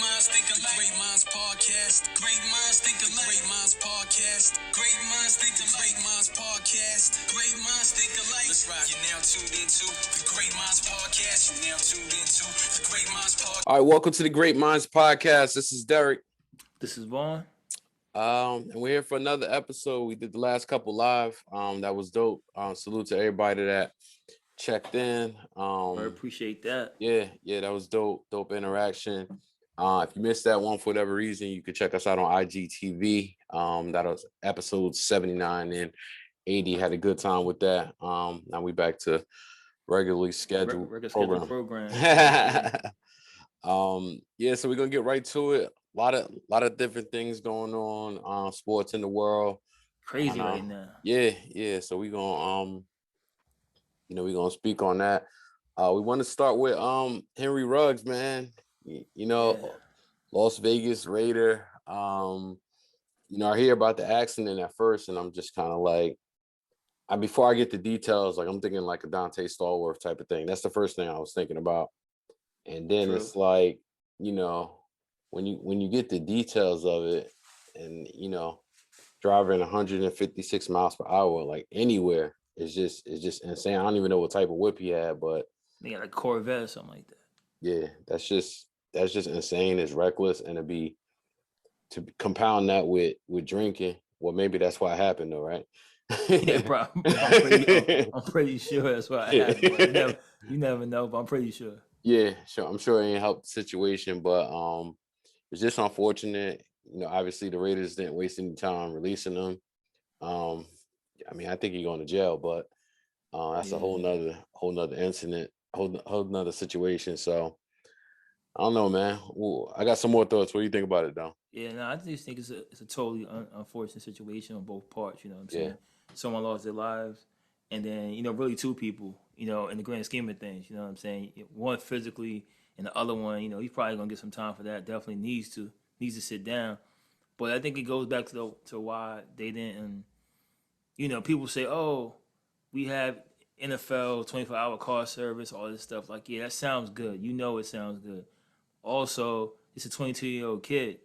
minds think alike. Great minds podcast. Great minds think alike. Great minds podcast. Great minds think alike. Great minds podcast. Great minds think alike. Let's rock. You're now tuned into the Great Minds podcast. You're now tuned into the Great Minds podcast. All right, welcome to the Great Minds podcast. This is Derrick. This is Vaughn. And we're here for another episode. We did the last couple live. That was dope. Salute to everybody that checked in. I appreciate that. Yeah, that was dope interaction. If you missed that one for whatever reason, you could check us out on IGTV. That was episode 79 and 80. Had a good time with that. Now we back to regularly scheduled program. So we're gonna get right to it. A lot of different things going on, sports in the world. Crazy right now. Yeah. So we're gonna we're gonna speak on that. We want to start with Henry Ruggs, man. Las Vegas Raider. I hear about the accident at first, and I'm just kind of like, before I get the details, like I'm thinking like a Dante Stallworth type of thing. That's the first thing I was thinking about. And then It's like, when you get the details of it, and driving 156 miles per hour, like anywhere, it's just insane. I don't even know what type of whip he had, but he got a Corvette or something like that. Yeah, that's just insane. It's reckless, and to compound that with drinking. Well, maybe that's why it happened, though, right? Yeah, bro. I'm pretty sure that's why it happened. You never know, but I'm pretty sure. Yeah, sure. I'm sure it ain't helped the situation, but it's just unfortunate. Obviously the Raiders didn't waste any time releasing him. I think he's going to jail, but that's a whole nother incident, whole nother situation. So I don't know, man. Ooh, I got some more thoughts. What do you think about it, though? Yeah, no, I just think it's a totally unfortunate situation on both parts. You know what I'm saying? Someone lost their lives, and then really two people. In the grand scheme of things, you know what I'm saying? One physically, and the other one, he's probably gonna get some time for that. Definitely needs to sit down. But I think it goes back to why they didn't. People say, "Oh, we have NFL 24-hour car service, all this stuff." Like, yeah, that sounds good. It sounds good. Also, it's a 22-year-old kid.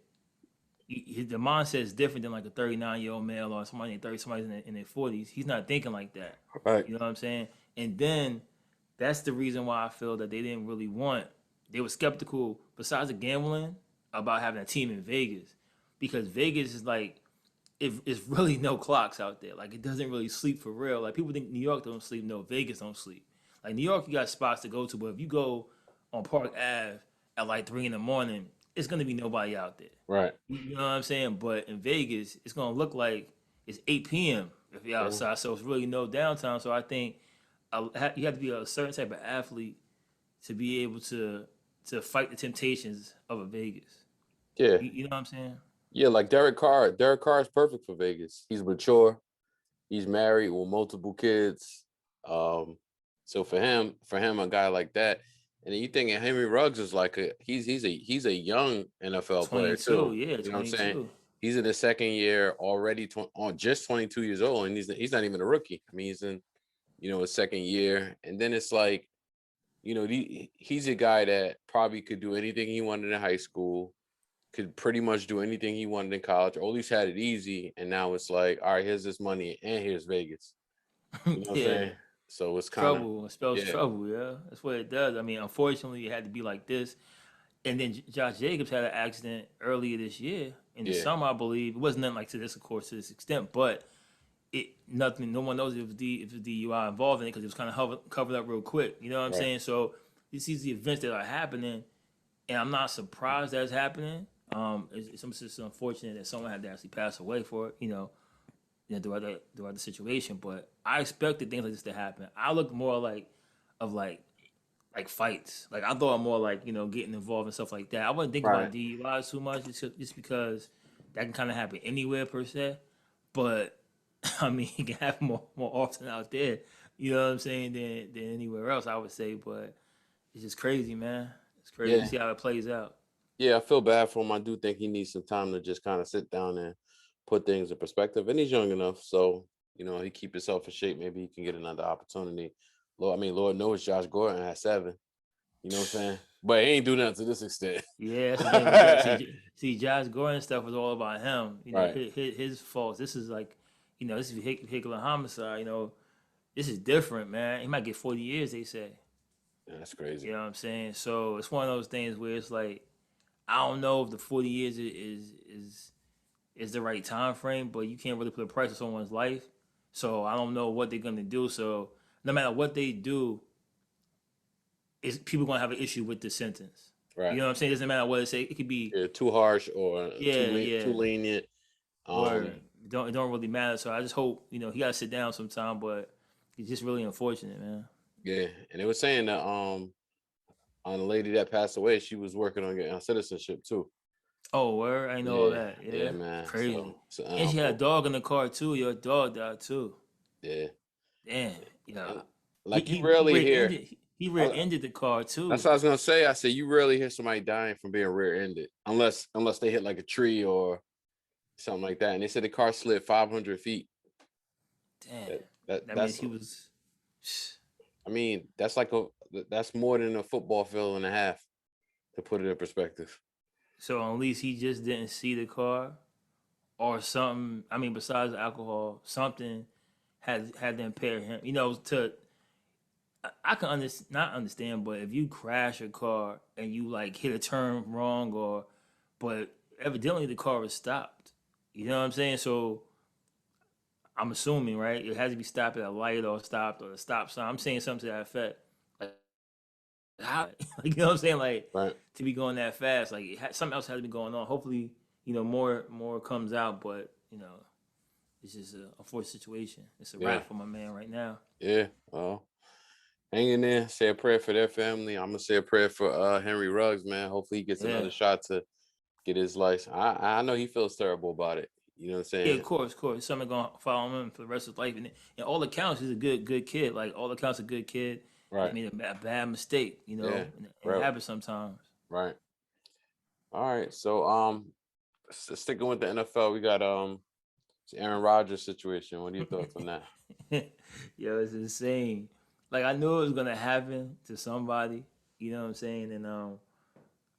The mindset is different than like a 39-year-old male or somebody in their 40s. He's not thinking like that. Right. You know what I'm saying? And then that's the reason why I feel that they didn't really want. They were skeptical, besides the gambling, about having a team in Vegas, because Vegas is like, it's really no clocks out there. Like, it doesn't really sleep for real. Like, people think New York don't sleep. No, Vegas don't sleep. Like, New York, you got spots to go to, but if you go on Park Ave at like 3 a.m, it's gonna be nobody out there. Right. You know what I'm saying? But in Vegas, it's gonna look like it's 8 p.m. if you're outside. So it's really no downtime. So I think you have to be a certain type of athlete to be able to fight the temptations of a Vegas. Yeah. You know what I'm saying? Yeah, like Derek Carr. Derek Carr is perfect for Vegas. He's mature. He's married with multiple kids. So for him, a guy like that, and then you think Henry Ruggs is like he's a young NFL player too. Yeah, 22. You know what I'm saying? He's in his second year already, just 22 years old, and he's not even a rookie. I mean, he's in his second year, and then it's like, he's a guy that probably could do anything he wanted in high school, could pretty much do anything he wanted in college, or at least had it easy. And now it's like, all right, here's this money, and here's Vegas. You know what I'm saying? So it's kind trouble. It spells trouble. Yeah, that's what it does. I mean, unfortunately, it had to be like this. And then Josh Jacobs had an accident earlier this year in the summer, I believe. It wasn't nothing like to this extent, but no one knows if the DUI involved in it, because it was kind of covered up real quick. You know what I'm saying? So you see the events that are happening, and I'm not surprised that's happening. It's just unfortunate that someone had to actually pass away for it, throughout the situation. But I expected things like this to happen. I looked more like fights. Like, I thought more like, getting involved in stuff like that. I wasn't thinking about DUIs too much, just because that can kind of happen anywhere per se. But I mean, it can happen more often out there, you know what I'm saying, than anywhere else, I would say. But it's just crazy, man. It's crazy to see how it plays out. Yeah, I feel bad for him. I do think he needs some time to just kind of sit down and put things in perspective. And he's young enough, so he keep himself in shape. Maybe he can get another opportunity. Lord knows Josh Gordon has 7. You know what I'm saying? but he ain't do nothing to this extent. Yeah, that's the thing with that. See, Josh Gordon stuff was all about him. You know, Right. his faults. This is like, this is vehicular homicide. This is different, man. He might get 40 years, they say. Yeah, that's crazy. You know what I'm saying? So it's one of those things where it's like, I don't know if the 40 years is the right time frame, but you can't really put a price on someone's life. So I don't know what they're gonna do. So no matter what they do, is people gonna have an issue with the sentence. Right. You know what I'm saying? It doesn't matter what it say. It could be Too harsh or yeah. too lenient. Or it don't really matter. So I just hope he got to sit down sometime. But it's just really unfortunate, man. Yeah, and they were saying that on the lady that passed away, she was working on getting citizenship too. Oh, where I know all that. Yeah, man. Crazy. So, and she had a dog in the car too. Your dog died too. Yeah. Damn. Like you rarely hear. He rear-ended the car too. That's what I was gonna say. I said you rarely hear somebody dying from being rear-ended, unless they hit like a tree or something like that. And they said the car slid 500 feet. Damn. That means he was. I mean, that's more than a football field and a half, to put it in perspective. So at least he just didn't see the car, or something. I mean, besides alcohol, something had to impair him. I can not understand, but if you crash a car and you like hit a turn wrong, but evidently the car was stopped. You know what I'm saying? So I'm assuming, right? It has to be stopped at a light or stopped or a stop sign. I'm saying something to that effect. Like, how? You know what I'm saying? Like, right. To be going that fast, like something else has to be going on. Hopefully, more comes out, but it's just a unfortunate situation. It's a wrap for my man right now. Yeah. Well, hang in there. Say a prayer for their family. I'm gonna say a prayer for Henry Ruggs, man. Hopefully he gets another shot to get his license. I know he feels terrible about it. You know what I'm saying? Yeah, of course. Something gonna follow him for the rest of his life, and all accounts, he's a good kid. Like all accounts, a good kid. Right. He made a bad mistake. It happens sometimes. Right. All right. So sticking with the NFL, we got Aaron Rodgers situation. What are your thoughts on that? Yo, it's insane. Like I knew it was gonna happen to somebody. You know what I'm saying? And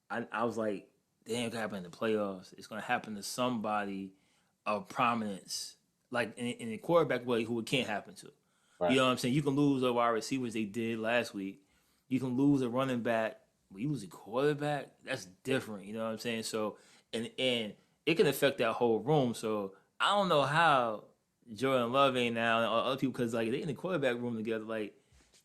I was like, damn, it could happen in the playoffs. It's gonna happen to somebody of prominence, like in the quarterback way, who it can't happen to. Right. You know what I'm saying? You can lose a wide receivers they did last week. You can lose a running back. But you lose a quarterback. That's different. You know what I'm saying? So and it can affect that whole room. So I don't know how Jordan Love ain't now and other people, because like they in the quarterback room together. Like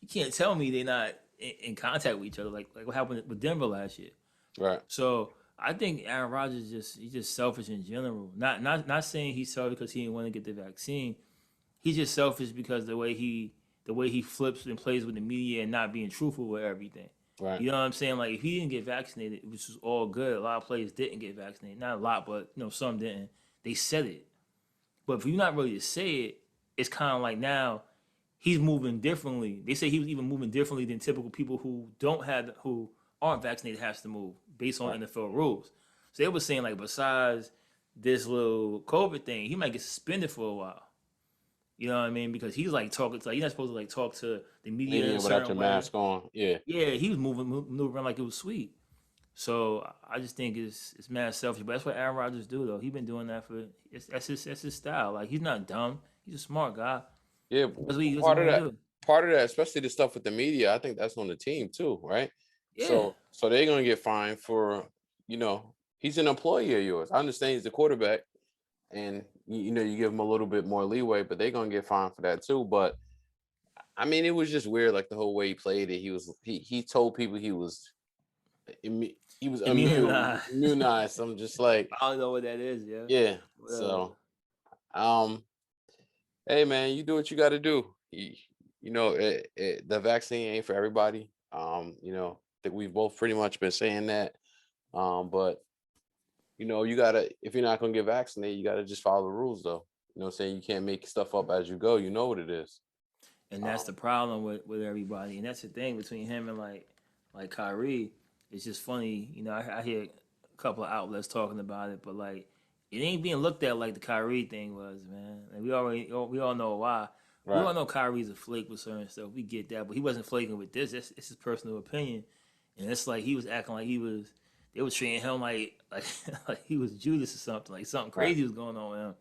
you can't tell me they're not in contact with each other. Like what happened with Denver last year. Right. So I think Aaron Rodgers he's just selfish in general. Not saying he's selfish because he didn't want to get the vaccine. He's just selfish because the way he flips and plays with the media and not being truthful with everything. Right. You know what I'm saying? Like if he didn't get vaccinated, which was all good. A lot of players didn't get vaccinated. Not a lot, but some didn't. They said it. But if you're not really to say it, it's kind of like now he's moving differently. They say he was even moving differently than typical people who aren't vaccinated has to move based on NFL rules. So they were saying like besides this little COVID thing, he might get suspended for a while. You know what I mean? Because he's like talking to, like, you're not supposed to like talk to the media without your mask on. Yeah. Yeah, he was moving around like it was sweet. So I just think it's mad selfish. But that's what Aaron Rodgers do though. He's been doing that that's his style. Like he's not dumb. He's a smart guy. Yeah, part of that, especially the stuff with the media, I think that's on the team too, right? Yeah. So they're gonna get fined for, he's an employee of yours. I understand he's the quarterback, and you give him a little bit more leeway, but they're gonna get fined for that too. But I mean, it was just weird, like the whole way he played it. He told people he was immunized. I'm just like, I don't know what that is. Yeah. So, hey man, you do what you got to do. The vaccine ain't for everybody. I think we've both pretty much been saying that. But you gotta, if you're not gonna get vaccinated, you gotta just follow the rules though. You know what I'm saying? You can't make stuff up as you go. You know what it is. And that's the problem with everybody. And that's the thing between him and like Kyrie. It's just funny, I hear a couple of outlets talking about it, but like it ain't being looked at like the Kyrie thing was, man. And we all know why. Right. We all know Kyrie's a flake with certain stuff. We get that, but he wasn't flaking with this. It's his personal opinion. and it's like he was acting like they were treating him like he was Judas or something, like something Right. crazy was going on with him.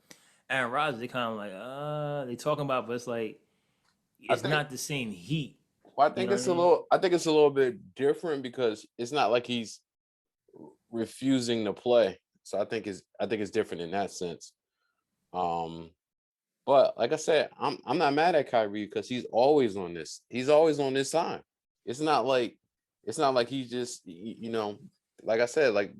Aaron Rodgers, they kind of like, they talking about, but it's like I it's think. not the same heat. Well, You know what I mean? I think it's a little bit different because it's not like he's refusing to play. So I think it's different in that sense. Um, but like I said, I'm not mad at Kyrie because he's always on this. He's always on this side. It's not like he's just like I said, like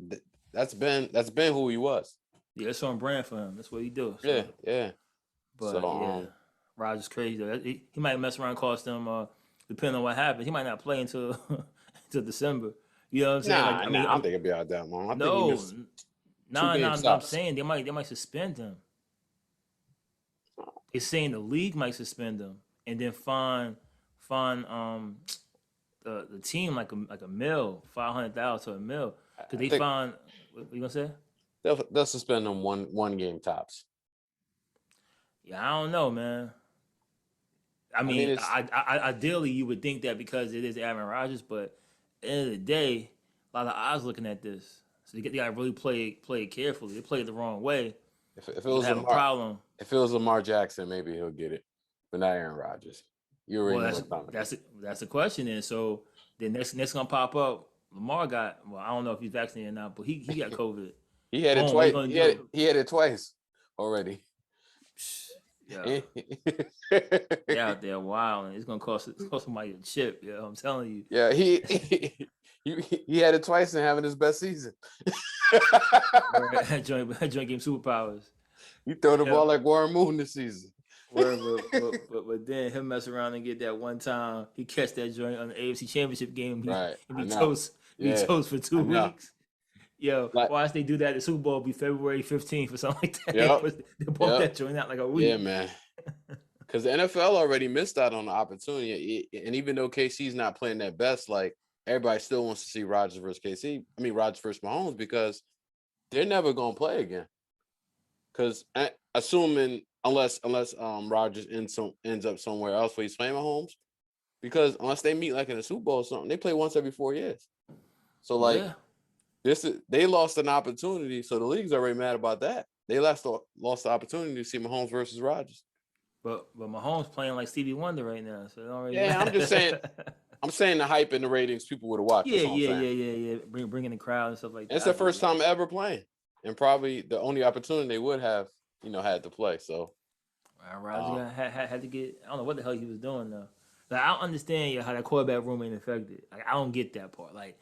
that's been who he was. Yeah, it's on brand for him. That's what he do. Yeah, So, yeah. So but yeah, Rodgers crazy though. He might mess around, and cost them. Depending on what happens, he might not play until until December. You know what I'm saying? Like, I nah, mean, I don't think it'll be out that long. I think he no, missed two nah, game nah. I'm stops. saying they might suspend him. It's saying the league might suspend him and then fine the team like a mil, 500,000 to a mil because I they think find what you gonna say? they'll suspend him one game tops. Yeah, I don't know, man. I I mean, mean, it's ideally you would think that because it is Aaron Rodgers, but at the end of the day, a lot of eyes looking at this, so they got to really play it carefully. They play it the wrong way, if it you was have a problem. If it was Lamar Jackson, maybe he'll get it, but not Aaron Rodgers. You already Well, know what's coming. that's the question. And so the next gonna pop up. Lamar got, well, I don't know if he's vaccinated or not, but he got COVID. He had it Boom, what you twice. gonna do? He had it twice already. Yeah, they out there wild, and it's gonna cost somebody a chip. Yeah, I'm telling you. Yeah, he had it twice and having his best season. Joint game superpowers. He throw the Yeah. ball like Warren Moon this season. But then him mess around and get that one time he catch that joint on the AFC Championship game. Right, He I be know. toast. Be Yeah, toast for 2 I know. weeks. Yo, Like, watch they do that. The Super Bowl be February 15th or something like that. Yep, They bought yep. that joint out like a week. Yeah, man. Because the NFL already missed out on the opportunity, and even though KC's not playing their best, like everybody still wants to see Rodgers versus KC. I mean Rodgers versus Mahomes because they're never gonna play again. Because assuming unless Rodgers ends up somewhere else where he's playing Mahomes, because unless they meet like in a Super Bowl or something, they play once every 4 years. So like they lost an opportunity. So the league's already mad about that. They lost the opportunity to see Mahomes versus Rodgers. But Mahomes playing like Stevie Wonder right now, so it already Yeah, I'm just saying. I'm saying the hype and the ratings people would have watched. Yeah. Bringing the crowd and stuff like that. It's the first time ever playing, and probably the only opportunity they would have, had to play. So, Rodgers had to get. I don't know what the hell he was doing though. Like, I don't understand how that quarterback room ain't affected. Like, I don't get that part. Like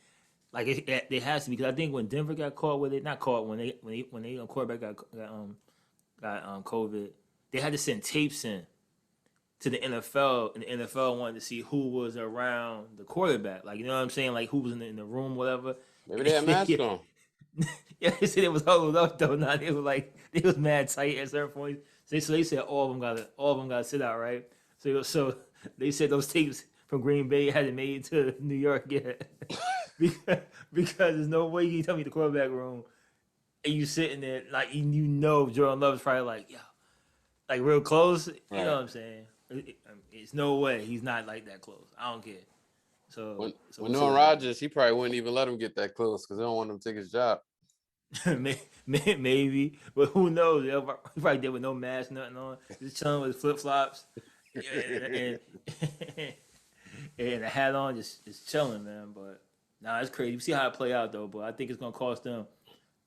it has to be because I think when Denver got caught with it, not caught when they quarterback got COVID, they had to send tapes in to the NFL, and the NFL wanted to see who was around the quarterback. Like, you know what I'm saying? Like, who was in the room, whatever. maybe they had masks on. Yeah, they said it was huddled up though. Now they was mad tight at certain points. So they said all of them got to sit out, right? So they said those tapes from Green Bay hadn't made it to New York yet because there's no way you can tell me the quarterback room and you sitting there like Jordan Love's probably like like real close. You know what I'm saying? It's no way he's not like that close. I don't care. So when knowing Rodgers, he probably wouldn't even let him get that close because they don't want him to take his job. Maybe, but who knows? He probably did with no mask, nothing on, just chilling with flip flops and a hat on, just chilling, man. But it's crazy. You see how it play out though. But I think it's gonna cost them.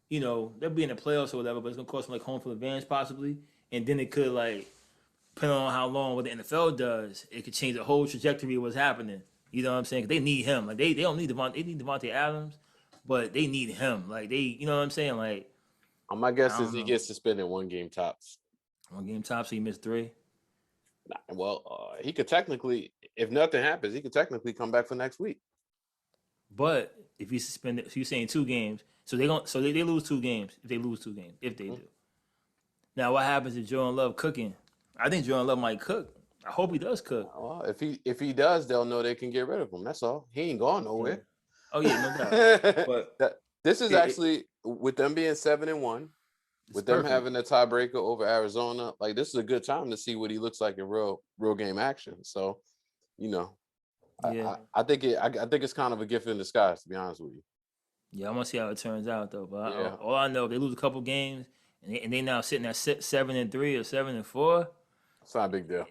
They'll be in the playoffs or whatever, but it's gonna cost them like home field advantage possibly, and then it could like, depending on how long what the NFL does, it could change the whole trajectory of what's happening. You know what I'm saying? 'Cause they need him. Like they don't need Devontae. They need Devontae Adams, but they need him. Like you know what I'm saying? Like my guess is he gets suspended 1 game tops. 1 game tops, so he missed 3. Well, he could technically, if nothing happens, he could technically come back for next week. But if he suspended, so you're saying 2 games, so they lose 2 games if they lose 2 games if they do. Now what happens if Jordan Love cooking? I think Jordan Love might cook. I hope he does cook. Well, if he does, they'll know they can get rid of him. That's all. He ain't going nowhere. Yeah. Oh yeah, no doubt. But this is actually with them being 7-1, with them having a tiebreaker over Arizona. Like this is a good time to see what he looks like in real game action. So, Yeah. I think it's kind of a gift in disguise, to be honest with you. Yeah, I'm gonna see how it turns out though. But Yeah, all I know, if they lose a couple games and they now sitting at 7-3 or 7-4. it's not a big deal.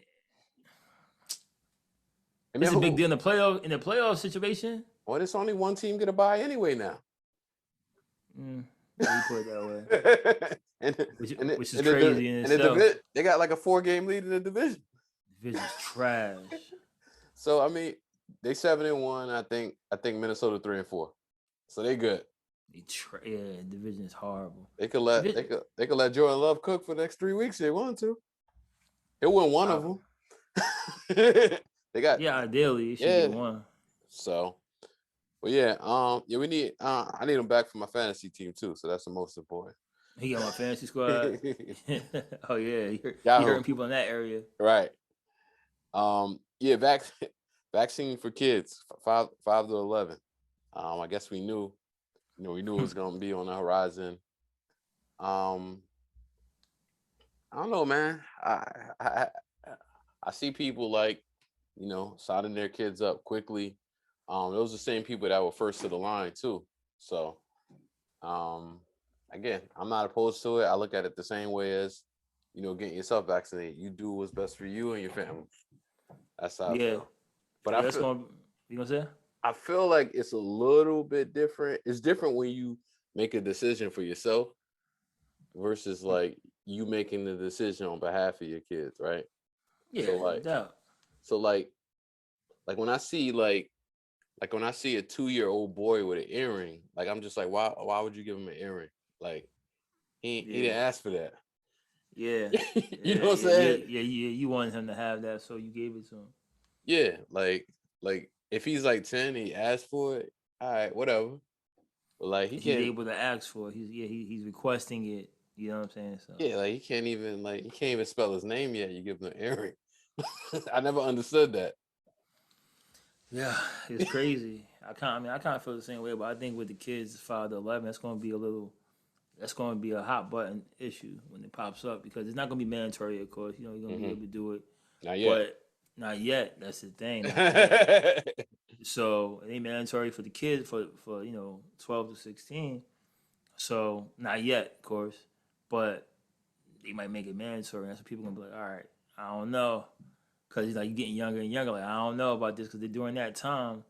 And It's then a big who? deal in the playoff situation. Well, it's only one team get a bye anyway now. Yeah, you put it that way, and which is crazy in itself. They got like a 4-game lead in the division. Division's trash. So I mean, they 7-1. I think Minnesota 3-4. So they good. Yeah, division is horrible. They could let Jordan Love cook for the next 3 weeks if they want to. He'll win one of them. They got ideally it should get one. So, but yeah, we need I need him back for my fantasy team too. So that's the most important. He got my fantasy squad. Oh yeah, he hurting people in that area. Right. Yeah, vaccine for kids, 5 to 11. I guess we knew it was gonna be on the horizon. I don't know, man. I see people like, signing their kids up quickly. Those are the same people that were first to the line too. So, again, I'm not opposed to it. I look at it the same way as, getting yourself vaccinated. You do what's best for you and your family. That's how I feel. But you gonna say? I feel like it's a little bit different. It's different when you make a decision for yourself versus like you making the decision on behalf of your kids, right? Yeah, no doubt. So like when I see when I see a 2-year-old boy with an earring, like I'm just like, why would you give him an earring? Like he didn't ask for that. Yeah. You know what I'm saying? Yeah. You wanted him to have that, so you gave it to him. Yeah, like if he's like 10, he asked for it. All right, whatever. But like he's able to ask for it. He's requesting it. You know what I'm saying? So yeah, like he can't even spell his name yet. You give him an earring. I never understood that. Yeah, it's crazy. I kind of feel the same way, but I think with the kids 5 to 11, that's going to be a hot button issue when it pops up because it's not going to be mandatory, of course. You're going to be able to do it. Not yet. But not yet. That's the thing. So it ain't mandatory for the kids for 12 to 16. So not yet, of course. But they might make it mandatory. And that's what people are going to be like, all right, I don't know. Because you're getting younger and younger. Like, I don't know about this. Because during that time,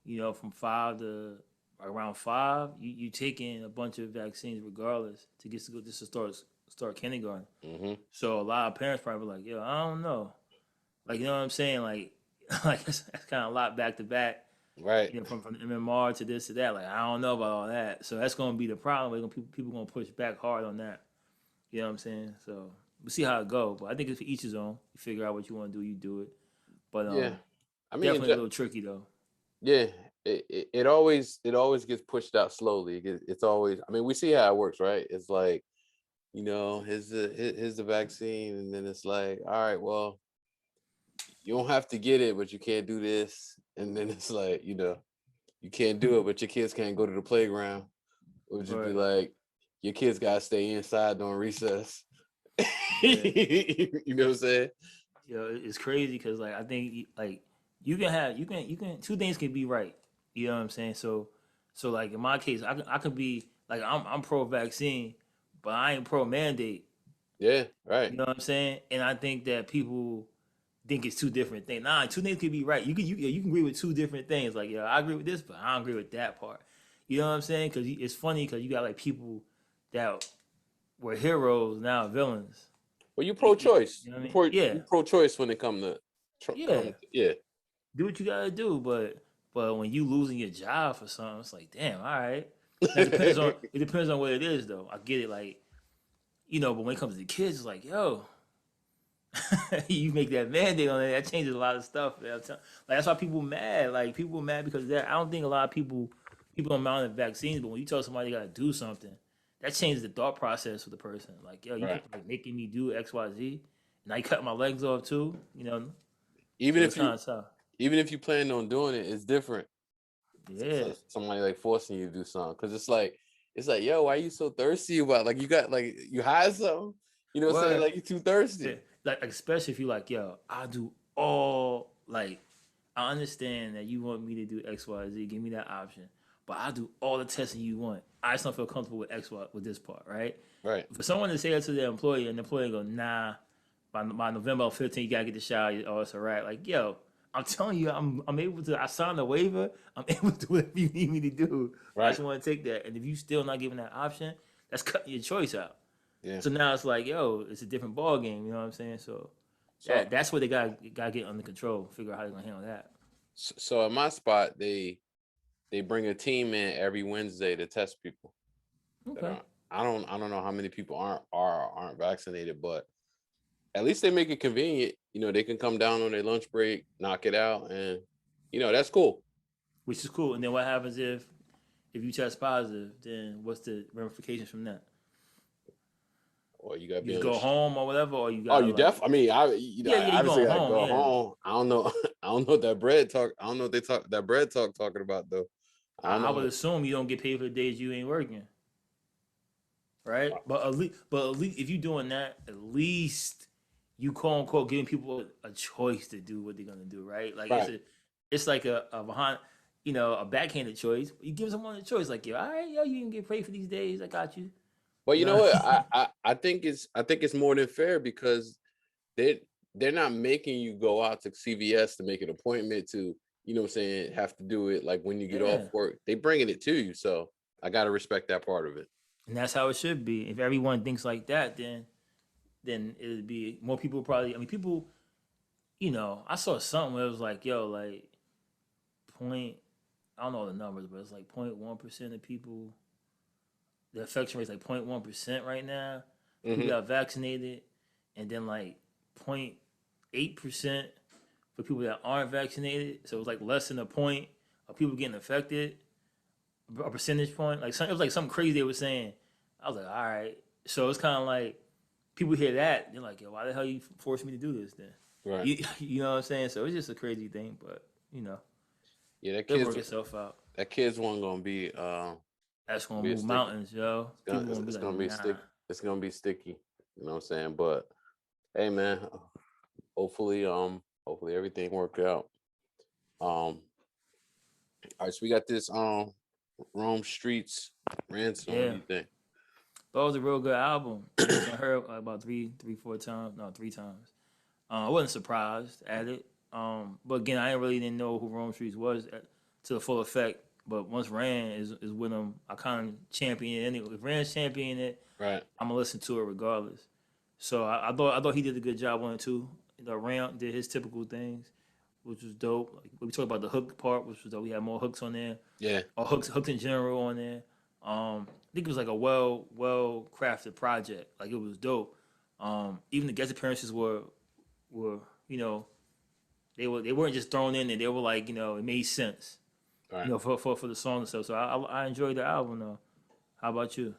from 5 to around 5, you taking a bunch of vaccines regardless to get to go just to start kindergarten. Mm-hmm. So a lot of parents probably like, yo, I don't know. Like, you know what I'm saying? Like that's kind of a lot back to back. Right. From MMR to this to that. Like, I don't know about all that. So that's going to be the problem. People going to push back hard on that. You know what I'm saying? So we'll see how it goes. But I think it's each his own. You figure out what you want to do, you do it. But yeah, I mean, definitely a little tricky though. Yeah, it always gets pushed out slowly. It's always. I mean, we see how it works, right? It's like, here's the vaccine, and then it's like, all right, well, you don't have to get it, but you can't do this, and then it's like, you can't do it, but your kids can't go to the playground. It would just be like, your kids gotta stay inside during recess. Yeah. You know what I'm saying? It's crazy because like I think like you can two things can be right. You know what I'm saying? So like in my case, I could be like I'm pro vaccine, but I ain't pro mandate. Yeah, right. You know what I'm saying? And I think that people think it's two different things. Nah, two things could be right. You can agree with two different things. Like, I agree with this, but I don't agree with that part. You know what I'm saying? Because it's funny because you got like people that were heroes now villains. Well, you pro-choice. You know what I mean? You pro-choice when it comes to yeah. Do what you gotta do, but when you losing your job for something, it's like, damn, all right. It depends on what it is, though. I get it, like, but when it comes to the kids, it's like, yo, you make that mandate on it, that changes a lot of stuff. Like that's why people mad. Like people mad because that. I don't think a lot of people don't mind the vaccines, but when you tell somebody you gotta do something, that changes the thought process for the person. Like, yo, you like making me do X, Y, Z. Now you cut my legs off too. Even if you plan on doing it, it's different. Yeah. So somebody like forcing you to do something because it's like, yo, why are you so thirsty about? Like you got like you hide something. You know what I'm saying? Like you're too thirsty. Yeah. Like especially if you like, yo, I do all like I understand that you want me to do X, Y, Z. Give me that option. But I'll do all the testing you want. I just don't feel comfortable with X, Y, with this part, right? Right. For someone to say that to their employee and the employee go, nah, by November 15th, you gotta get the shower. Oh, it's all right. Like, yo, I'm telling you, I'm able to. I signed a waiver. I'm able to do whatever you need me to do. I Right. just want to take that. And if you still not giving that option, that's cutting your choice out. Yeah. So now it's like, yo, it's a different ball game. You know what I'm saying? So So that's what they got to get under control. Figure out how they're gonna handle that. so at my spot, they bring a team in every Wednesday to test people. That Okay. I don't know how many people aren't vaccinated, but at least they make it convenient. They can come down on their lunch break, knock it out, and that's cool. Which is cool. And then what happens if you test positive? Then what's the ramifications from that? Or you gotta You be just on the go home or whatever, or you Oh, gotta you like, I mean, I you obviously going gotta home, go yeah. home. I don't know. I don't know what that bread talk. I don't know what they talk that bread talk talking about though. I don't I would know. assume you don't get paid for the days you ain't working, right? But at least if you're doing that, at least you quote unquote giving people a choice to do what they're gonna do, right? Like Right. it's like a behind, a backhanded choice. You give someone a choice, like, yo, all right, yo, you can get paid for these days. I got you. But You you know know, what? I think it's more than fair because they they're not making you go out to CVS to make an appointment to, what I'm saying, have to do it like when you get off yeah. work. They bringing it to you. So I gotta respect that part of it. And that's how it should be. If everyone thinks like that, then it'd be more people probably. I mean, people. I saw something where it was like, yo, like point. I don't know the numbers, but it's like 0.1% of people. The infection rate is like 0.1% right now. People Hmm. got vaccinated, and then like 0.8% for people that aren't vaccinated. So it was like less than a point of people getting affected, a percentage point. Like it was like something crazy they were saying. I was like, all right. So it's kind of like people hear that, they're like, yo, why the hell you forced me to do this then? Right. You know what I'm saying? So it's just a crazy thing, but Yeah, it'll work itself out. that kids one gonna That's gonna be a move sticky. mountains, yo. It's gonna People it's, gonna be it's like, gonna be nah. stick. It's gonna be sticky. You know what I'm saying? But hey, man, hopefully everything worked out. All right, so we got this Rome Streetz Ransom. What do Yeah, you think? that was a real good album. I heard about three, 4 times. No, 3 times. I wasn't surprised at it. But again, I really didn't know who Rome Streetz was to the full effect. But once Rand is with him, I kind of champion it anyway. If Rand's championing it, Right. I'm gonna listen to it regardless. So I thought he did a good job on it too. Rand did his typical things, which was dope. Like we talked about the hook part, which was that we had more hooks on there, Yeah. or hooks in general on there. I think it was like a well crafted project. Like it was dope. Even the guest appearances were they weren't just thrown in there. They were like it made sense. Right. For the song and stuff. So I enjoyed the album though. How about you?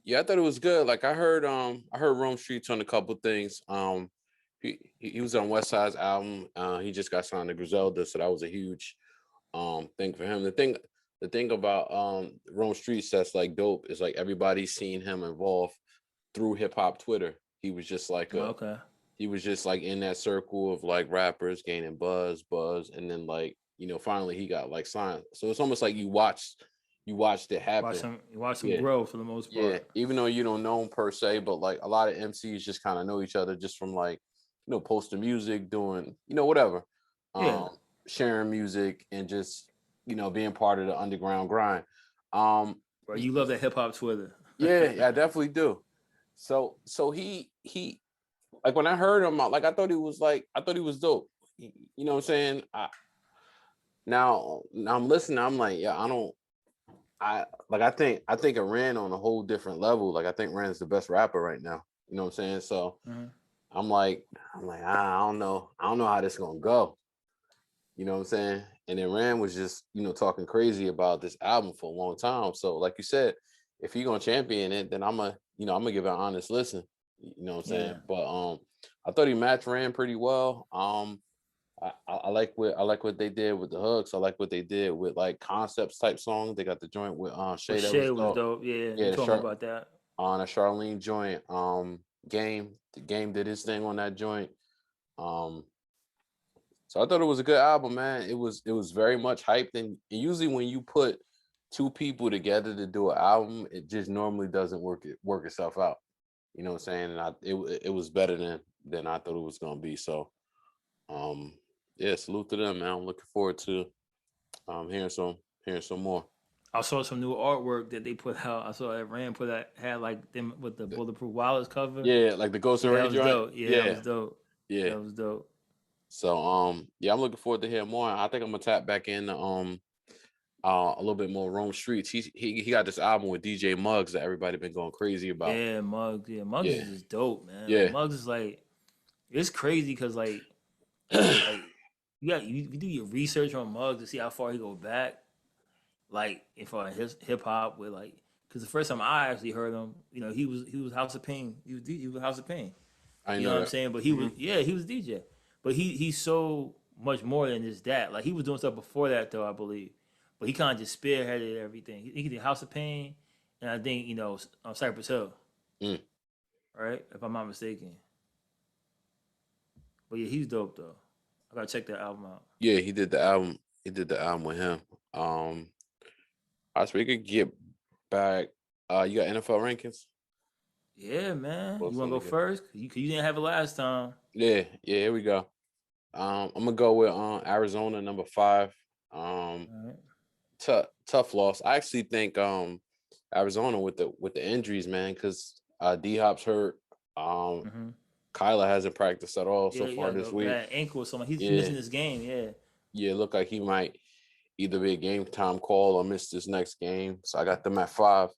Yeah, I thought it was good. Like I heard Rome Streetz on a couple things. He was on West Side's album. He just got signed to Griselda, so that was a huge thing for him. The thing about Rome Streetz that's like dope is like everybody's seen him involved through hip hop Twitter. He was just like Okay. he was just like in that circle of like rappers gaining buzz, and then like finally he got like signed. So it's almost like you watched it happen. You watch some Yeah. grow for the most Yeah, part. even though you don't know him per se, but like a lot of MCs just kind of know each other just from like, posting music, doing, whatever, Yeah. um, sharing music and just, being part of the underground grind. Um, Bro, y- you love that hip hop Twitter. yeah, I definitely do. So he like when I heard him, like I thought he was dope. You know what I'm saying? Now I'm listening. I'm like, yeah, I think it ran on a whole different level. Like I think Ran's the best rapper right now. You know what I'm saying? So Mhm. I'm like, I don't know how this gonna go. You know what I'm saying? And then Rand was just, talking crazy about this album for a long time. So like you said, if he gonna champion it, then I'm gonna give it an honest listen. You know what I'm saying? Yeah. But I thought he matched Rand pretty well. I like what they did with the hooks. I like what they did with like concepts type songs. They got the joint with But Shay that was Shay was dope. dope. Yeah, Yeah, you told me about that. on a Charlene joint. The game did his thing on that joint. Um So I thought it was a good album, man. It was very much hyped, and usually when you put two people together to do an album, it just normally doesn't work itself out. You know what I'm saying? And it was better than I thought it was gonna be. So yeah, salute to them, man. I'm looking forward to hearing some more. I saw some new artwork that they put out. I saw that Rand put out had like them with the bulletproof wallets cover. Yeah, like the Ghost and Yeah, that Ray was joint. dope. Yeah, that Yeah, was dope. yeah. That was dope. So yeah, I'm looking forward to hearing more. I think I'm gonna tap back in a little bit more Rome Streetz. He got this album with DJ Muggs that everybody been going crazy about. Yeah, Muggs. Yeah, Muggs Yeah. is just dope, man. Yeah. Like, Muggs is like, it's crazy because like you do your research on Muggs to see how far he go back. Like if his hip hop with like, because the first time I actually heard him, he was House of Pain. He was House of Pain. I You know what I'm saying? But he was he was DJ. But he's so much more than just that. Like he was doing stuff before that though, I believe. But he kind of just spearheaded everything. He did House of Pain, and I think Cypress Hill, right? If I'm not mistaken. But yeah, he's dope though. I gotta check that album out. Yeah, he did the album. He did the album with him. So we could get back. You got NFL rankings? Yeah, man. What's You wanna go on here? first? You didn't have it last time. Yeah, here we go. I'm gonna go with Arizona number 5. All right. Tough loss. I actually think Arizona with the injuries, man, because D Hop's hurt. Kyler hasn't practiced at all so far this week. Bad ankle or something. He's Yeah. missing this game. Yeah. Yeah, it looked like he might either be a game time call or miss this next game. So I got them at 5.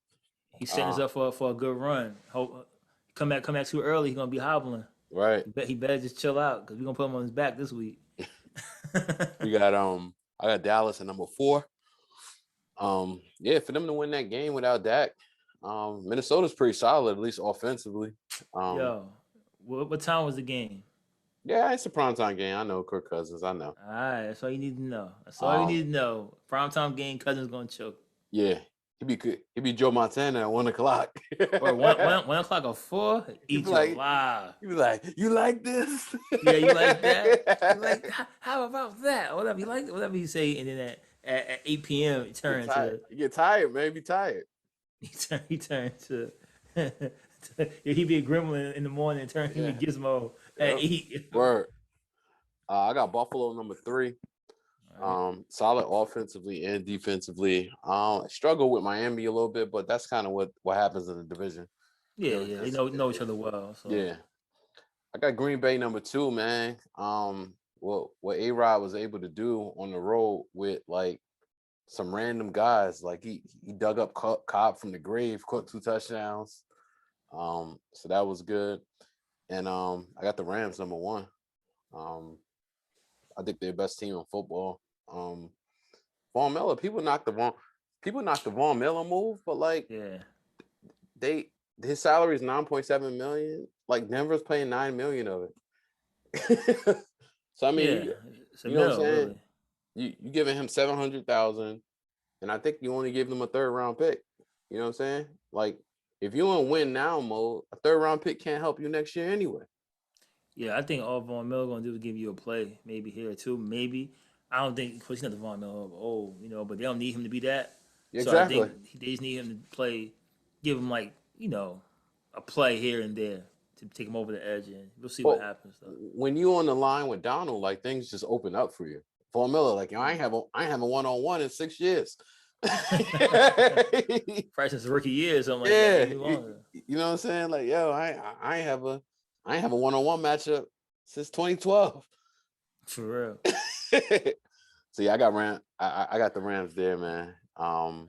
He's setting us up for a good run. Hope come back too early. He's gonna be hobbling. Right. He better just chill out because we're gonna put him on his back this week. We got I got Dallas at number 4. Yeah, for them to win that game without Dak, Minnesota's pretty solid, at least offensively. Yo, what time was the game? Yeah, it's a primetime game. I know Kirk Cousins. I know. All right, that's all you need to know. That's all you need to know. Primetime game, Cousins gonna choke. Yeah, he be Joe Montana at 1 o'clock. Or 1 o'clock or 4. Eat your like, live. He be like, you like this? Yeah, you like that? You like how about that? Whatever you like, whatever you say, and then at 8 p.m. it turns to you get tired, man. Be tired. He turned to he be a gremlin in the morning and turn him to Gizmo at 8. Word. I got Buffalo number 3. Solid offensively and defensively. Struggle with Miami a little bit, but that's kind of what happens in the division. Yeah, they know each other well. So. Yeah. I got Green Bay number 2, man. What A-Rod was able to do on the road with like some random guys, like he dug up Cobb from the grave, caught 2 touchdowns. So that was good. And I got the Rams number 1. I think they're the best team in football. Von Miller, people knocked the Von Miller move, but like his salary is $9.7 million. Like Denver's paying $9 million of it. So I mean, you know what I'm saying? Really. You giving him $700,000, and I think you only give them a 3rd round pick. You know what I'm saying? Like if you in win now mode, a 3rd round pick can't help you next year anyway. Yeah, I think all Von Miller gonna do is give you a play, maybe here or 2, maybe. I don't think, of course, he's not the Von Miller of old, but they don't need him to be that. Exactly. So I think they just need him to play, give him like, a play here and there to take him over the edge, and we'll see what happens. Though. When you on the line with Donald, like things just open up for you. Von Miller, like I ain't have a 1-on-1 in 6 years. Probably since rookie year or something like that. You know what I'm saying? Like, yo, I ain't have a 1-on-1 matchup since 2012. For real. So yeah, I got the Rams there, man. I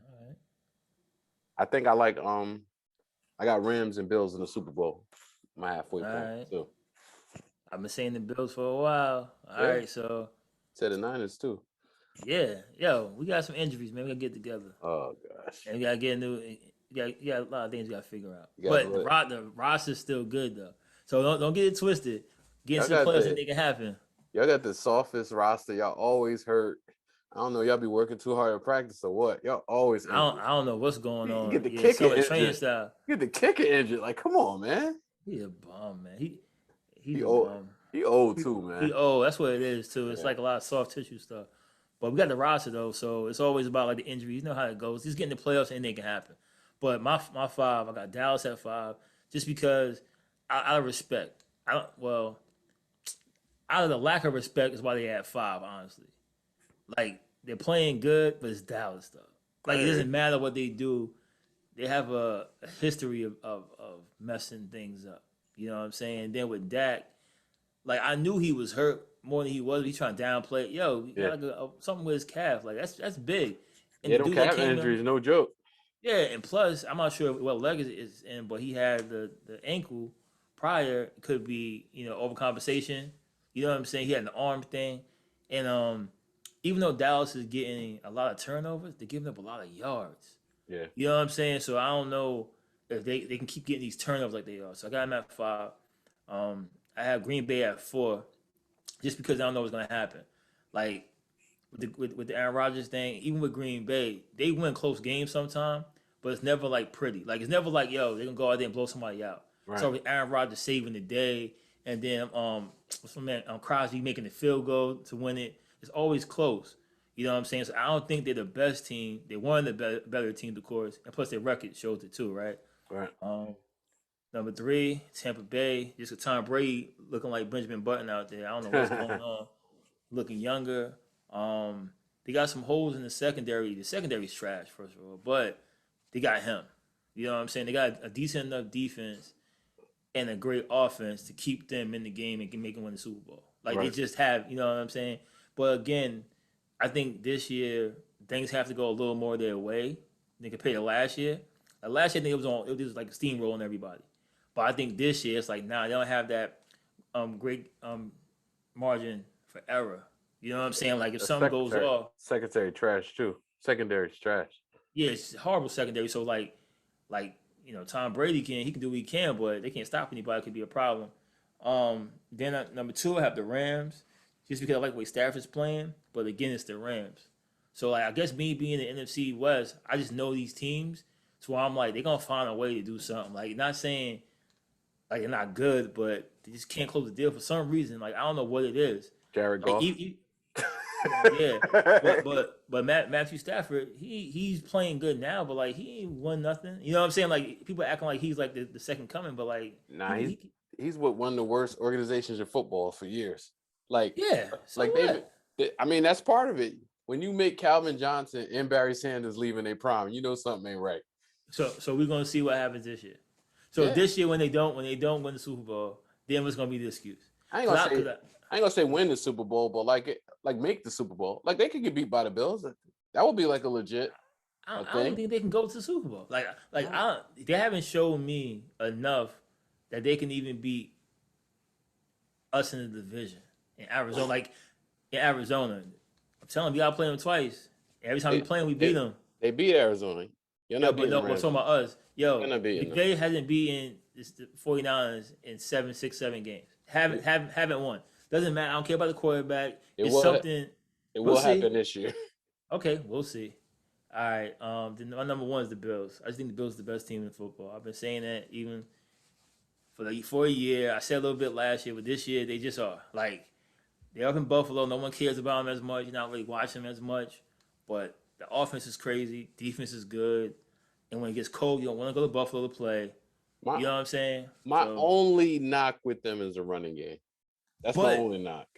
think I like I got Rams and Bills in the Super Bowl. My halfway point too. I've been saying the Bills for a while. All right, so said the Niners too. Yeah, yo, we got some injuries, man. We gotta get together. Oh gosh. And we gotta get you got a lot of things we gotta figure out. But the roster's still good though. So don't get it twisted. Get some players that they can happen. Y'all got the softest roster. Y'all always hurt. I don't know. Y'all be working too hard at practice or what? Y'all always. I don't know what's going on. You get the kicker injured. Training style. You get the kicker injured. Like, come on, man. He a bum, man. He a bum. He old too, man. That's what it is too. It's Yeah. like a lot of soft tissue stuff. But we got the roster though, so it's always about like the injuries. You know how it goes. He's getting the playoffs, anything can happen. But my five, I got Dallas at 5, just because out of respect. Out of the lack of respect is why they at 5. Honestly, like they're playing good, but it's Dallas stuff. Like it doesn't matter what they do. They have a history of messing things up. You know what I'm saying? And then with Dak, like I knew he was hurt more than he was. He's trying to downplay it. Yo, he got something with his calf. Like that's big. And Yeah, the them dude that calf came injuries, in, no joke. yeah, and plus I'm not sure what leg is in, but he had the ankle prior. It could be overcompensation. You know what I'm saying? He had an arm thing, and even though Dallas is getting a lot of turnovers, they're giving up a lot of yards. Yeah. You know what I'm saying? So I don't know if they can keep getting these turnovers like they are. So I got them at 5. I have Green Bay at 4, just because I don't know what's gonna happen. Like with the Aaron Rodgers thing, even with Green Bay, they win close games sometimes, but it's never like pretty. Like it's never like yo, they're gonna go out there and blow somebody out. Right. So Aaron Rodgers saving the day, and then what's my man Crosby making the field goal to win it. It's always close. You know what I'm saying? So I don't think they're the best team. They're one of the better teams, of course, and plus their record shows it too, right? Right. Number 3, Tampa Bay. Just with Tom Brady looking like Benjamin Button out there. I don't know what's going on. Looking younger. They got some holes in the secondary. The secondary's trash, first of all, but they got him. You know what I'm saying? They got a decent enough defense and a great offense to keep them in the game and can make them win the Super Bowl. Like they just have, you know what I'm saying? But again, I think this year things have to go a little more their way than compared to last year. Last year I think it was like a steamrolling everybody. But I think this year it's like they don't have that great margin for error. You know what I'm saying? Like if something goes off, secondary trash too. Secondary's trash. yeah, it's horrible secondary. So Tom Brady he can do what he can, but they can't stop anybody. It could be a problem. Then number 2, I have the Rams, just because I like the way Stafford's playing. But again, it's the Rams. So I guess me being in the NFC West, I just know these teams. So I'm like, they're gonna find a way to do something. Like not saying like they're not good, but they just can't close the deal for some reason. Like I don't know what it is. Jared Like, Goff. yeah, but Matthew Stafford, he's playing good now, but like he ain't won nothing. You know what I'm saying? Like people acting like he's like the second coming, but like nah, he's with one of the worst organizations in football for years. Like yeah, so like what? I mean that's part of it. When you make Calvin Johnson and Barry Sanders leaving their prime, you know something ain't right. So we're gonna see what happens this year. So this year when they don't win the Super Bowl, then what's gonna be the excuse? I ain't gonna say win the Super Bowl, but like make the Super Bowl. Like they could get beat by the Bills. That would be like a legit. I don't think they can go to the Super Bowl. They haven't shown me enough that they can even beat us in the division in Arizona. Like in Arizona, I'm telling you, we gotta play them twice. Every time we play them, we beat them. They beat Arizona. You're not beating we're talking about us. Yo, McVay hasn't beaten the 49ers in 7 games. Haven't won. Doesn't matter. I don't care about the quarterback. It will happen this year. Okay, we'll see. All right. Then my number 1 is the Bills. I just think the Bills are the best team in football. I've been saying that even for a year. I said a little bit last year, but this year they just are. Like they're up in Buffalo. No one cares about them as much. You're not really watching them as much. But the offense is crazy. Defense is good. And when it gets cold, you don't want to go to Buffalo to play. You know what I'm saying? My only knock with them is the running game. That's my only knock.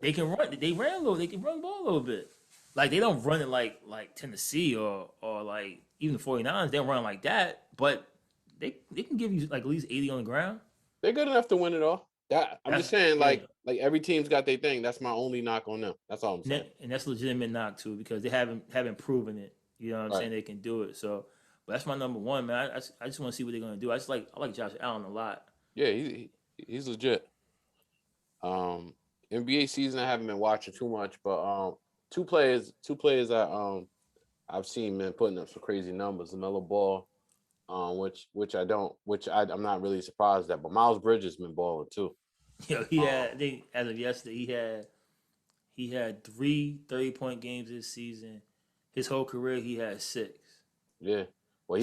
They can run. They ran a little. They can run the ball a little bit. Like they don't run it like Tennessee or like even the 49ers. They don't run like that. But they can give you like at least 80 on the ground. They're good enough to win it all. I'm just saying, like every team's got their thing. That's my only knock on them. That's all I'm saying. And that's a legitimate knock too, because they haven't proven it. You know what I'm saying? They can do it. So, but that's my number 1, man. I just want to see what they're gonna do. I like Josh Allen a lot. Yeah, he's legit. NBA season I haven't been watching too much, but two players that I've seen, man, putting up some crazy numbers. LaMelo Ball, I'm not really surprised at, but Miles Bridges been balling too. Yo, I think as of yesterday, he had 3 30-point games this season. His whole career, he had 6. Yeah. Well,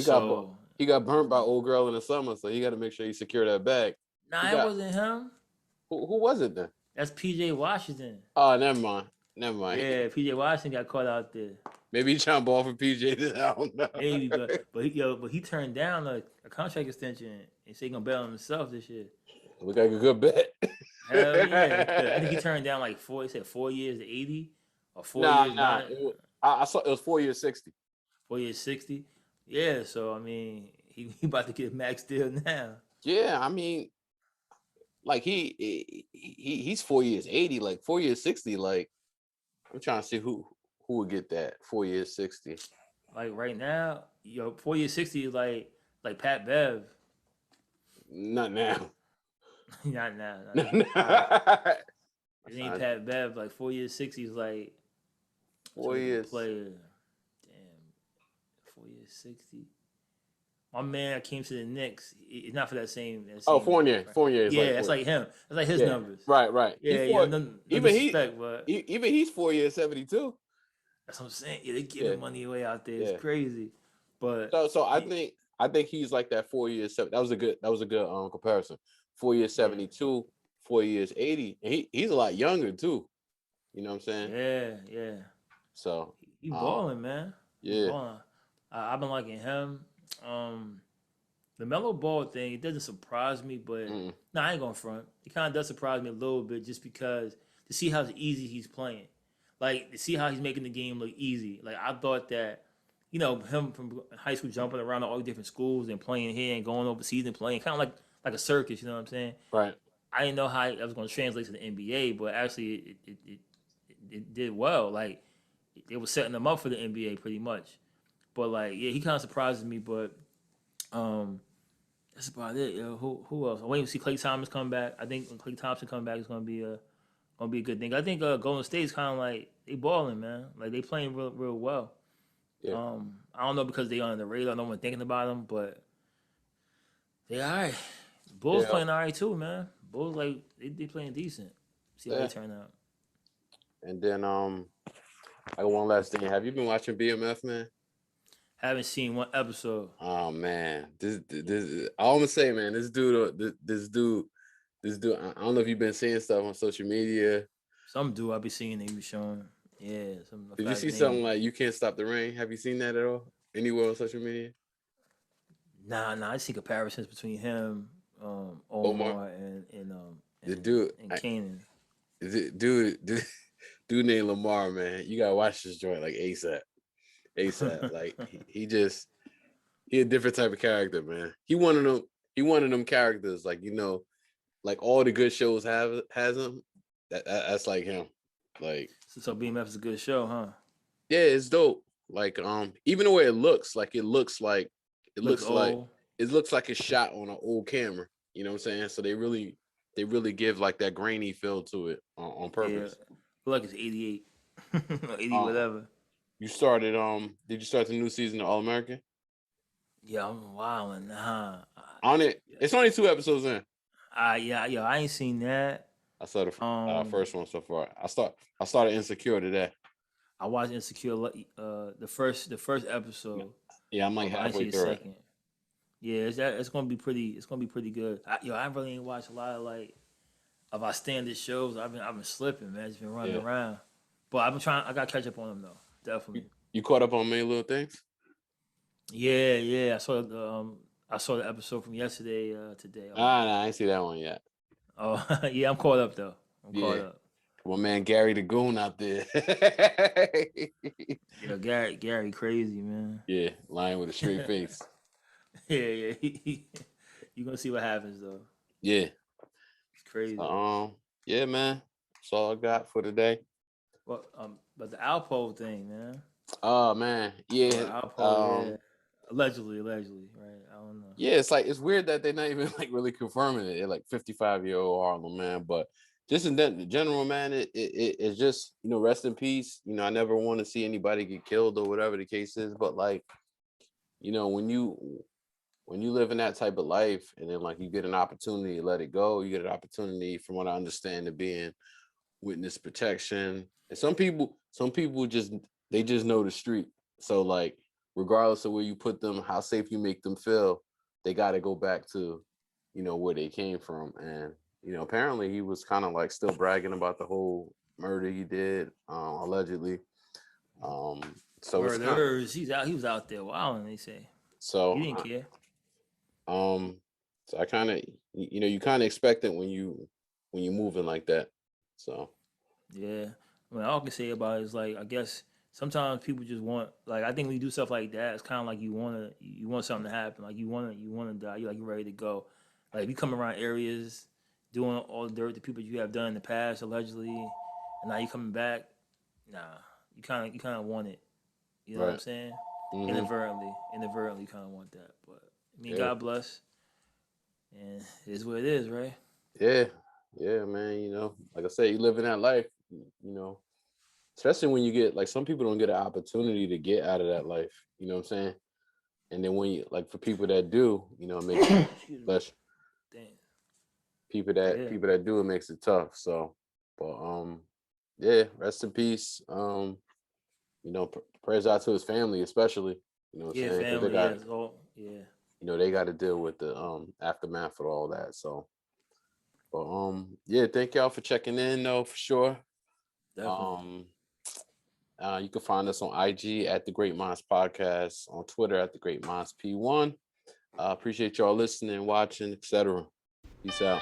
he got burnt by old girl in the summer, so he got to make sure he secure that bag. Nah, it wasn't him. Who was it then? That's PJ Washington. Oh, never mind. Never mind. Yeah, PJ Washington got caught out there. Maybe he trying to ball for PJ. I don't know. Maybe, but he turned down a contract extension and said he gonna bet on himself this year. Look like a good bet. Hell yeah! I think he turned down like four. He said 4 years 80 or 4 Nah, years nah. I saw it was 4 years 60. 4 years 60. Yeah, so I mean, he about to get a max deal now. Yeah, I mean, like he's 4 years 80, like 4 years 60. Like I'm trying to see who would get that 4 years 60. Like right now, 4 years 60 is like Pat Bev. Not now. Not now. Not Not now. it ain't Pat Bev. Like 4 years 60 is like 4 years. Player. Damn, 4 years 60. My man came to the Knicks. It's not for that same. Oh, Fournier. Right? Fournier is yeah, like that's like him. That's like his numbers. Right. Yeah, no even disrespect, but even he's 4 years 72. that's what I'm saying. Yeah, they giving money away out there. Yeah. It's crazy. But So I think he's like that 4 years 7. That was a good comparison. 4 years 72, 4 years 80, and he's a lot younger too. You know what I'm saying? Yeah. So he balling, man. Yeah. Balling. I've been liking him. The mellow ball thing, it doesn't surprise me, but I ain't gonna front. It kind of does surprise me a little bit just because to see how easy he's playing. Like, to see how he's making the game look easy. Like, I thought that, him from high school jumping around to all the different schools and playing here and going overseas and playing, kind of like a circus, you know what I'm saying? Right. I didn't know how that was going to translate to the NBA, but actually it did well. Like, it was setting them up for the NBA pretty much. But, like, yeah, he kind of surprises me, but that's about it. Who else? I'm waiting to see Klay Thompson come back. I think when Klay Thompson come back, it's going to be a good thing. I think Golden State's kind of like, they balling, man. Like, they playing real well. Yeah. I don't know because they on the radar. No one thinking about them, but they all right. Bulls playing all right too, man. Bulls like they playing decent. See how they turn out. And then I got one last thing. Have you been watching BMF, man? Haven't seen one episode. Oh man, this all I'm gonna say, man. This dude. I don't know if you've been seeing stuff on social media. Some dude I be seeing they be showing. Yeah. Did you see something like "You Can't Stop the Rain"? Have you seen that at all anywhere on social media? Nah. I see comparisons between him, Omar and the dude and Kanan. Dude named Lamar, man. You gotta watch this joint like ASAP. Like he a different type of character, man. He one of them characters, like like all the good shows has him. That's like him. Like, so BMF is a good show, huh? Yeah, it's dope. Like even the way it looks like a shot on an old camera. You know what I'm saying? So they really give like that grainy feel to it on purpose. Yeah. I feel like it's 88. 80 whatever. You started did you start the new season of All American? Yeah, I'm wilding. On it. It's only 2 episodes in. Yeah, I ain't seen that. I saw the first one so far. I started Insecure today. I watched Insecure the first episode. Yeah, I'm like halfway through it. Yeah, it's gonna be pretty good. I really ain't watched a lot of of our standard shows. I've been slipping, man. Just been running around. But I've been trying. I got to catch up on them though. Definitely. You caught up on Many Little Things? Yeah. I saw the episode from yesterday. Today. No, I ain't see that one yet. Oh yeah, I'm caught up though. Caught up. My man Gary the Goon out there. Yeah, Gary crazy, man. Yeah, lying with a straight face. Yeah. You gonna see what happens though. Yeah. It's crazy. Yeah, man. That's all I got for today. Well, but the Alpo thing, man. Oh man, yeah. Alpo, allegedly, right? I don't know. Yeah, it's weird that they're not even like really confirming it. They're like 55-year-old Harlem, man. But just in general, man, it's just rest in peace. I never want to see anybody get killed or whatever the case is. But like, when you live in that type of life and then like you get an opportunity to let it go, you get an opportunity, from what I understand, to be in witness protection. And some people just know the street. So like, regardless of where you put them, how safe you make them feel, they got to go back to, where they came from. And apparently he was kind of like still bragging about the whole murder he did, allegedly. So it's kind of, He was out there wilding. They say he so didn't care. so I kind of, you kind of expect it when you moving like that. So Yeah. I mean, all I can say about it is like I guess sometimes people just want like I think when you do stuff like that, it's kind of like you want something to happen. Like you want to die. You're ready to go. Like if you come around areas doing all the dirt that people you have done in the past allegedly, and now you coming back, nah, you kind of want it. You know what I'm right. saying? Hmm. Inadvertently, you kind of want that. But I mean, Yeah. God bless, and it is what it is, right? Yeah, man. Like I said, you living that life. Especially when you get like some people don't get an opportunity to get out of that life. You know what I'm saying? And then when you like for people that do, it makes it less. Damn. Yeah. People that do, it makes it tough. So, but yeah, rest in peace. Prayers out to his family, especially. You know what I'm Yeah, saying? Because they family. got, Yeah, so, yeah. they got to deal with the aftermath of all that. So, but yeah, thank y'all for checking in, though, for sure. Definitely. You can find us on IG at the Great Minds Podcast, on Twitter at the Great Minds P1. Appreciate y'all listening, watching, etc. Peace out.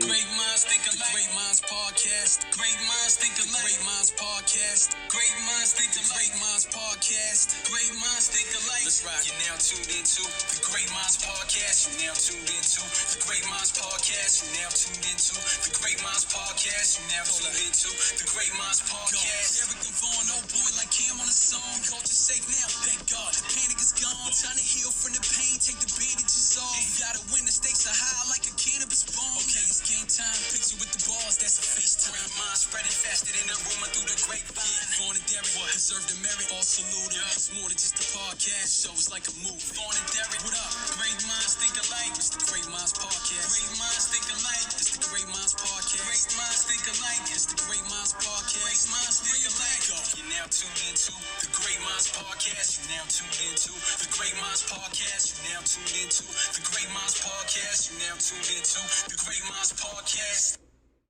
Great minds think alike. Great Minds Podcast. Great minds think alike. Great Minds Podcast. Great minds think alike. Great Minds Podcast. Great minds think alike. Let's rock. You're now tuned into the Great Minds Podcast. You're now tuned into the Great Minds Podcast. You're now tuned into the Great Minds Podcast. You're now tuned into the Great Minds Podcast. Derrick and Vaughn, oh boy, like Cam on a song. Culture safe now, thank God. The panic is gone. Time to heal from the pain. Take the bandages off. You gotta win. The stakes are high like a cannabis bomb. Okay, it's game time. Picture with the balls, that's a FaceTime. Great minds spreading faster than a rumor through the grapevine. Vaughn and Derrick, deserve the merit. All salute. It's more than just a podcast show. It's like a movie. Vaughn and Derrick, what up? Great minds think alike. It's the Great Minds Podcast. Great minds think alike. It's the Great Minds Podcast. Great minds think alike. It's the Great Minds Podcast. Great minds think alike. You're now tuned into the Great Minds Podcast. You're now tuned into the Great Minds Podcast. You're now tuned into the Great Minds Podcast. You're now tuned into the Great Minds Podcast.